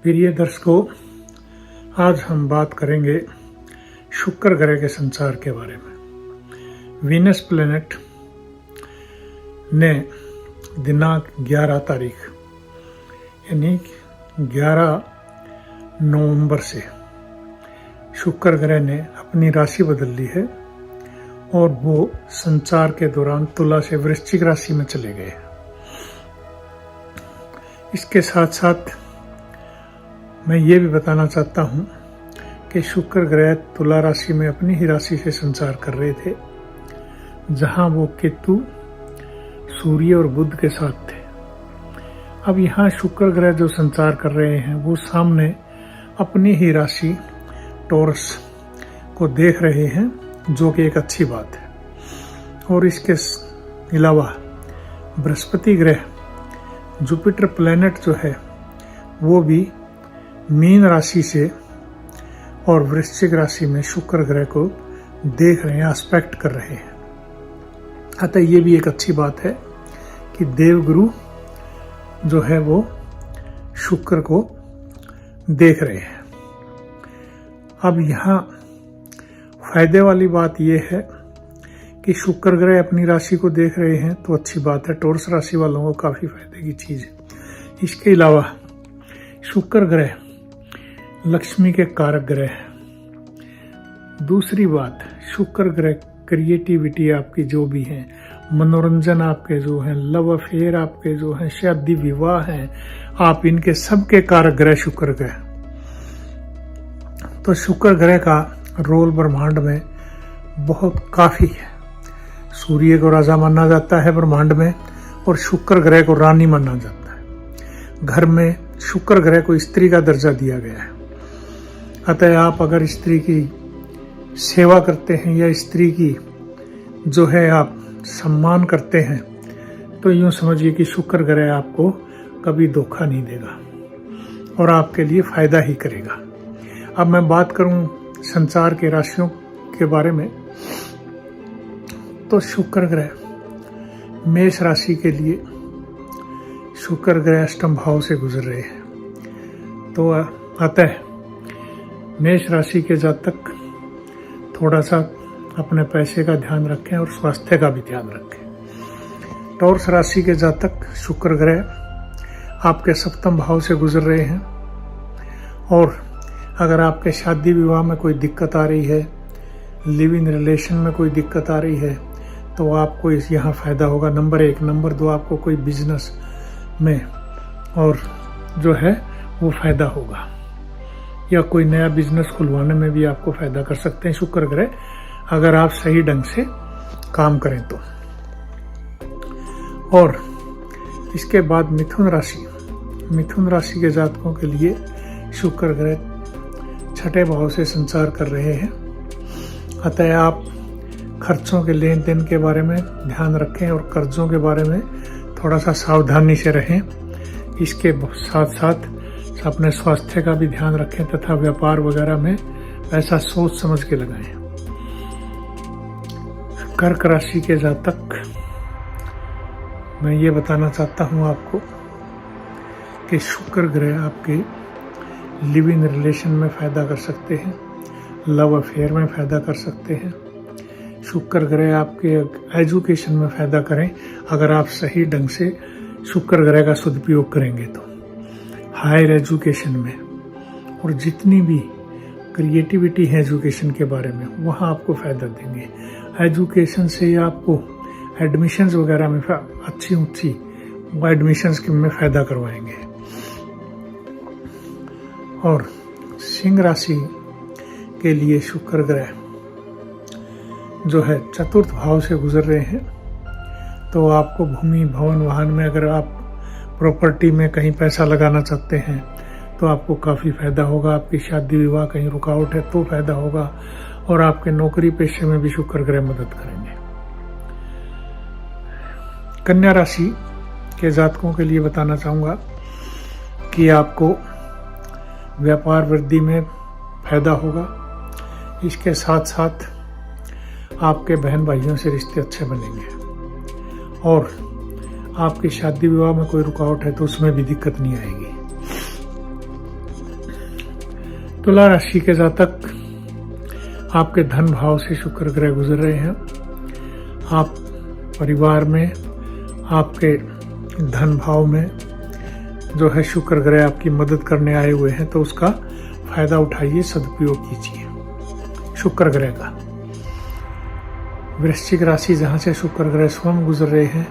प्रिय दर्शकों, आज हम बात करेंगे शुक्र ग्रह के संचार के बारे में। वीनस प्लैनेट ने दिनांक 11 तारीख यानी 11 नवंबर से शुक्र ग्रह ने अपनी राशि बदल ली है और वो संचार के दौरान तुला से वृश्चिक राशि में चले गए। इसके साथ साथ मैं ये भी बताना चाहता हूँ कि शुक्र ग्रह तुला राशि में अपनी ही राशि से संचार कर रहे थे, जहाँ वो केतु, सूर्य और बुध के साथ थे। अब यहाँ शुक्र ग्रह जो संचार कर रहे हैं वो सामने अपनी ही राशि टॉरस को देख रहे हैं, जो कि एक अच्छी बात है। और इसके अलावा बृहस्पति ग्रह, जुपिटर प्लैनेट जो है, वो भी मीन राशि से और वृश्चिक राशि में शुक्र ग्रह को देख रहे हैं, एस्पेक्ट कर रहे हैं। अतः ये भी एक अच्छी बात है कि देवगुरु जो है वो शुक्र को देख रहे हैं। अब यहाँ फायदे वाली बात यह है कि शुक्र ग्रह अपनी राशि को देख रहे हैं तो अच्छी बात है, टॉरस राशि वालों को काफी फायदे की चीज है। इसके अलावा शुक्र ग्रह लक्ष्मी के कारक ग्रह है। दूसरी बात, शुक्र ग्रह क्रिएटिविटी आपकी जो भी है, मनोरंजन आपके जो है, लव अफेयर आपके जो है, शादी विवाह है, आप इनके सबके कारक ग्रह शुक्र ग्रह। तो शुक्र ग्रह का रोल ब्रह्मांड में बहुत काफी है। सूर्य को राजा माना जाता है ब्रह्मांड में और शुक्र ग्रह को रानी माना जाता है। घर में शुक्र ग्रह को स्त्री का दर्जा दिया गया है। अतः आप अगर स्त्री की सेवा करते हैं या स्त्री की जो है आप सम्मान करते हैं, तो यूं समझिए कि शुक्र ग्रह आपको कभी धोखा नहीं देगा और आपके लिए फायदा ही करेगा। अब मैं बात करूं संचार के राशियों के बारे में, तो शुक्र ग्रह मेष राशि के लिए शुक्र ग्रह अष्टम भाव से गुजर रहे हैं। तो अतः मेष राशि के जातक थोड़ा सा अपने पैसे का ध्यान रखें और स्वास्थ्य का भी ध्यान रखें। टॉरस राशि के जातक शुक्र ग्रह आपके सप्तम भाव से गुजर रहे हैं और अगर आपके शादी विवाह में कोई दिक्कत आ रही है, लिव इन रिलेशन में कोई दिक्कत आ रही है, तो आपको इस यहाँ फायदा होगा। नंबर 1। नंबर 2, आपको कोई बिजनेस में और जो है वो फायदा होगा या कोई नया बिजनेस खुलवाने में भी आपको फायदा कर सकते हैं शुक्र ग्रह, अगर आप सही ढंग से काम करें तो। और इसके बाद मिथुन राशि के जातकों के लिए शुक्र ग्रह छठे भाव से संचार कर रहे हैं। अतः आप खर्चों के लेन देन के बारे में ध्यान रखें और कर्जों के बारे में थोड़ा सा सावधानी से रहें। इसके साथ साथ अपने स्वास्थ्य का भी ध्यान रखें तथा व्यापार वगैरह में पैसा सोच समझ के लगाएं। कर्क राशि के जातक, मैं ये बताना चाहता हूं आपको कि शुक्र ग्रह आपके लिव इन रिलेशन में फायदा कर सकते हैं, लव अफेयर में फायदा कर सकते हैं। शुक्र ग्रह आपके एजुकेशन में फायदा करें अगर आप सही ढंग से शुक्र ग्रह का सदुपयोग करेंगे तो। हायर एजुकेशन में और जितनी भी क्रिएटिविटी है एजुकेशन के बारे में, वहाँ आपको फायदा देंगे। एजुकेशन से आपको एडमिशन्स वगैरह में अच्छी एडमिशन्स में फायदा करवाएंगे। और सिंह राशि के लिए शुक्र ग्रह जो है चतुर्थ भाव से गुजर रहे हैं, तो आपको भूमि, भवन, वाहन में अगर आप प्रॉपर्टी में कहीं पैसा लगाना चाहते हैं तो आपको काफ़ी फायदा होगा। आपकी शादी विवाह कहीं रुकावट है तो फायदा होगा और आपके नौकरी पेशे में भी शुक्र ग्रह मदद करेंगे। कन्या राशि के जातकों के लिए बताना चाहूँगा कि आपको व्यापार वृद्धि में फायदा होगा। इसके साथ साथ आपके बहन भाइयों से रिश्ते अच्छे बनेंगे और आपकी शादी विवाह में कोई रुकावट है तो उसमें भी दिक्कत नहीं आएगी। तुला राशि के जातक, आपके धन भाव से शुक्र ग्रह गुजर रहे हैं। आप परिवार में, आपके धन भाव में जो है शुक्र ग्रह आपकी मदद करने आए हुए हैं, तो उसका फायदा उठाइए, सदुपयोग कीजिए शुक्र ग्रह का। वृश्चिक राशि, जहाँ से शुक्र ग्रह स्वयं गुजर रहे हैं,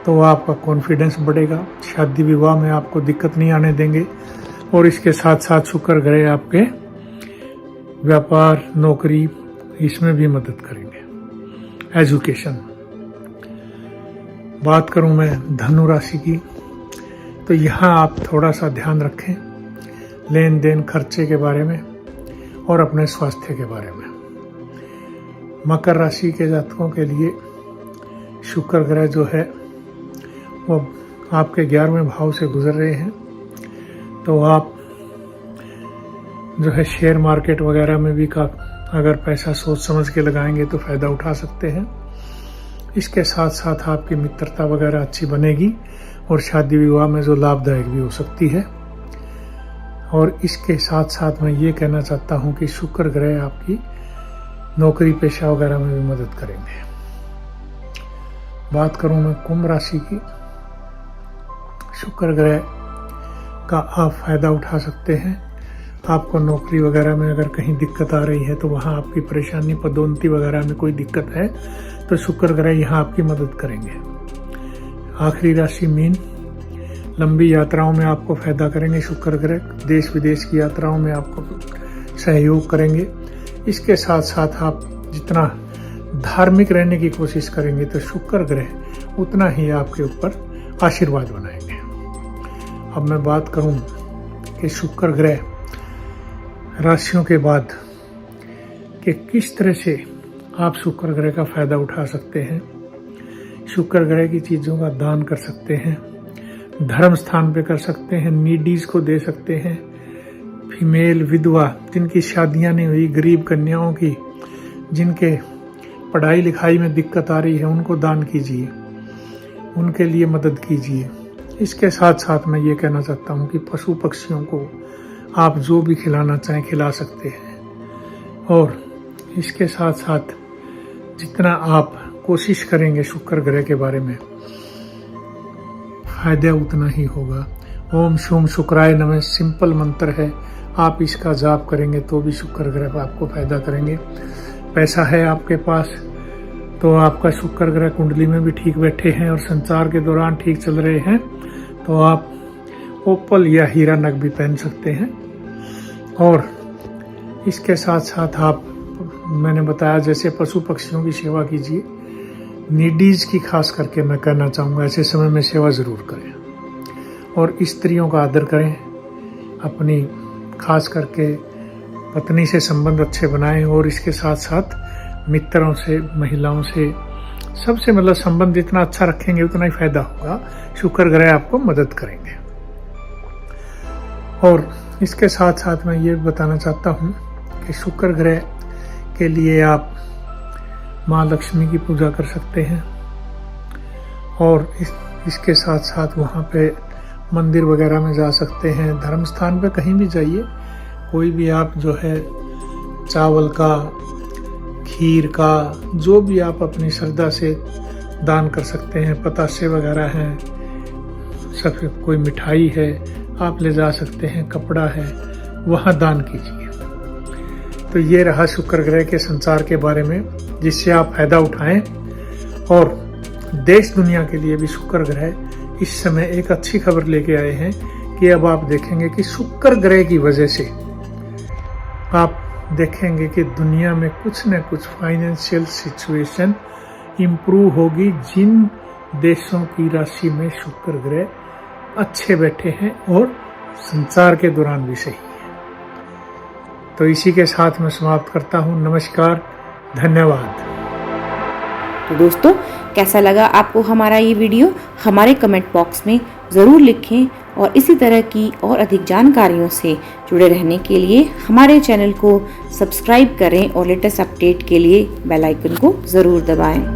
तो आपका कॉन्फिडेंस बढ़ेगा, शादी विवाह में आपको दिक्कत नहीं आने देंगे। और इसके साथ साथ शुक्र ग्रह आपके व्यापार, नौकरी, इसमें भी मदद करेंगे। एजुकेशन, बात करूं मैं धनु राशि की, तो यहाँ आप थोड़ा सा ध्यान रखें लेन देन, खर्चे के बारे में और अपने स्वास्थ्य के बारे में। मकर राशि के जातकों के लिए शुक्र ग्रह जो है वो आपके 11वें भाव से गुजर रहे हैं, तो आप जो है शेयर मार्केट वगैरह में भी अगर पैसा सोच समझ के लगाएंगे तो फायदा उठा सकते हैं। इसके साथ साथ आपकी मित्रता वगैरह अच्छी बनेगी और शादी विवाह में जो लाभदायक भी हो सकती है। और इसके साथ साथ मैं ये कहना चाहता हूँ कि शुक्र ग्रह आपकी नौकरी पेशा वगैरह में भी मदद करेंगे। बात करूं मैं कुंभ राशि की, शुक्र ग्रह का आप फायदा उठा सकते हैं। आपको नौकरी वगैरह में अगर कहीं दिक्कत आ रही है, तो वहां आपकी परेशानी, पदोन्नति वगैरह में कोई दिक्कत है, तो शुक्र ग्रह यहाँ आपकी मदद करेंगे। आखिरी राशि मीन, लंबी यात्राओं में आपको फायदा करेंगे शुक्र ग्रह। देश विदेश की यात्राओं में आपको सहयोग करेंगे। इसके साथ साथ आप जितना धार्मिक रहने की कोशिश करेंगे, तो शुक्र ग्रह उतना ही आपके ऊपर आशीर्वाद बनाएंगे। अब मैं बात करूं कि शुक्र ग्रह राशियों के बाद कि किस तरह से आप शुक्र ग्रह का फायदा उठा सकते हैं। शुक्र ग्रह की चीजों का दान कर सकते हैं, धर्म स्थान पे कर सकते हैं, नीडीज को दे सकते हैं, फीमेल विधवा जिनकी शादियां नहीं हुई, गरीब कन्याओं की जिनके पढ़ाई लिखाई में दिक्कत आ रही है, उनको दान कीजिए, उनके लिए मदद कीजिए। इसके साथ साथ मैं ये कहना चाहता हूँ कि पशु पक्षियों को आप जो भी खिलाना चाहें खिला सकते हैं। और इसके साथ साथ जितना आप कोशिश करेंगे शुक्र ग्रह के बारे में, फायदा उतना ही होगा। ओम शुम शुक्राय नमः सिंपल मंत्र है, आप इसका जाप करेंगे तो भी शुक्र ग्रह आपको फायदा करेंगे। पैसा है आपके पास, तो आपका शुक्र ग्रह कुंडली में भी ठीक बैठे हैं और संचार के दौरान ठीक चल रहे हैं, तो आप ओपल या हीरा नग भी पहन सकते हैं। और इसके साथ साथ आप, मैंने बताया जैसे पशु पक्षियों की सेवा कीजिए, नीडीज की खास करके मैं कहना चाहूँगा ऐसे समय में सेवा जरूर करें। और स्त्रियों का आदर करें, अपनी खास करके पत्नी से संबंध अच्छे बनाएं। और इसके साथ साथ मित्रों से, महिलाओं से, सबसे मतलब संबंध जितना अच्छा रखेंगे उतना ही फायदा होगा। शुक्र ग्रह आपको मदद करेंगे। और इसके साथ साथ मैं ये बताना चाहता हूँ कि शुक्र ग्रह के लिए आप माँ लक्ष्मी की पूजा कर सकते हैं। और इसके साथ साथ वहाँ पे मंदिर वगैरह में जा सकते हैं, धर्म स्थान पे कहीं भी जाइए, कोई भी आप जो है चावल का, खीर का, जो भी आप अपनी श्रद्धा से दान कर सकते हैं। पतासे वगैरह हैं, सब कोई मिठाई है आप ले जा सकते हैं, कपड़ा है, वहाँ दान कीजिए। तो ये रहा शुक्र ग्रह के संचार के बारे में, जिससे आप फायदा उठाएं। और देश दुनिया के लिए भी शुक्र ग्रह इस समय एक अच्छी खबर लेके आए हैं कि अब आप देखेंगे कि शुक्र ग्रह की वजह से आप देखेंगे कि दुनिया में कुछ न कुछ फाइनेंशियल सिचुएशन इम्प्रूव होगी, जिन देशों की राशि में शुक्र ग्रह अच्छे बैठे हैं और संचार के दौरान भी सही है। तो इसी के साथ मैं समाप्त करता हूँ। नमस्कार, धन्यवाद। तो दोस्तों, कैसा लगा आपको हमारा ये वीडियो? हमारे कमेंट बॉक्स में ज़रूर लिखें और इसी तरह की और अधिक जानकारियों से जुड़े रहने के लिए हमारे चैनल को सब्सक्राइब करें और लेटेस्ट अपडेट के लिए बेल आइकन को ज़रूर दबाएं।